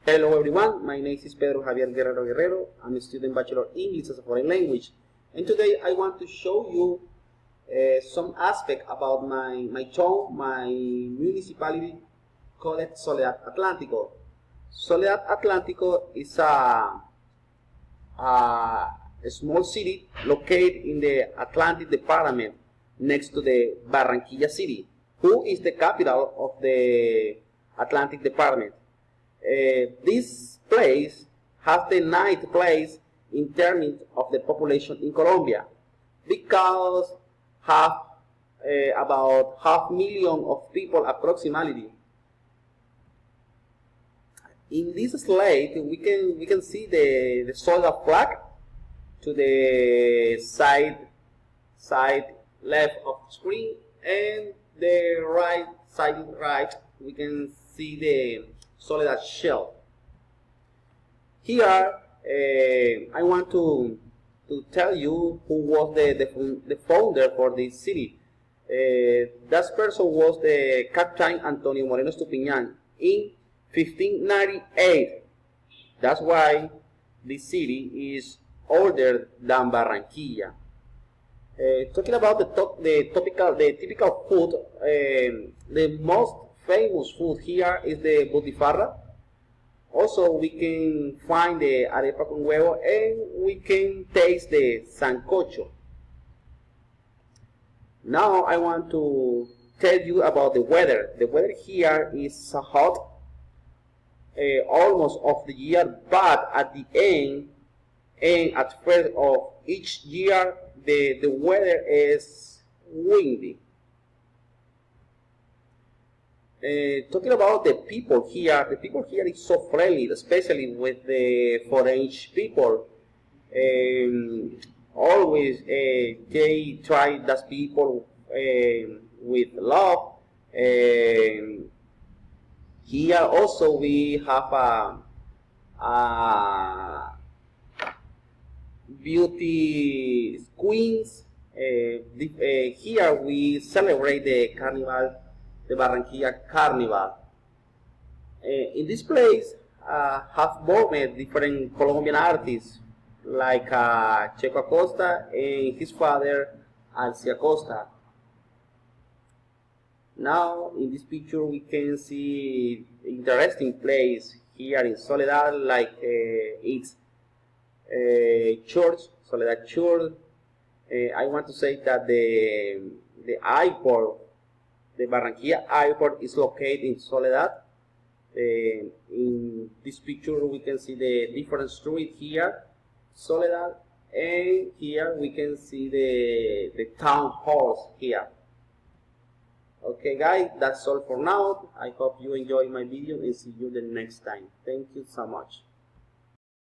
Hello everyone, my name is Pedro Javier Guerrero. I'm a student Bachelor English as a foreign language, and today I want to show you some aspect about my town, my municipality called Soledad Atlántico. Soledad Atlántico is a small city located in the Atlantic Department next to the Barranquilla city, who is the capital of the Atlantic Department. This place has the ninth place in terms of the population in Colombia because about 500,000 of people approximately. In this slide, we can see the Soledad flag to the side left of the screen, and the right side we can see the Soledad shell. Here, I want to tell you who was the founder for this city. That person was the Captain Antonio Moreno Estupiñán in 1598. That's why this city is older than Barranquilla. Talking about the typical food, the most famous food here is the butifarra. Also, we can find the arepa con huevo, and we can taste the sancocho. Now I want to tell you about the weather. The weather here is hot almost of the year, but at the end and at first of each year, the weather is windy. Talking about the people here is so friendly, especially with the foreign people. Always they try those people with love. Here also we have a beauty queens. Here we celebrate the carnival, the Barranquilla Carnival. In this place have born different Colombian artists like Checo Acosta and his father Alci Acosta. Now in this picture we can see interesting place here in Soledad, like its church, Soledad Church. I want to say that the airport, the Barranquilla airport, is located in Soledad. In this picture we can see the different street here, Soledad, and here we can see the town halls here. Okay guys, that's all for now. I hope you enjoyed my video and see you the next time. Thank you so much.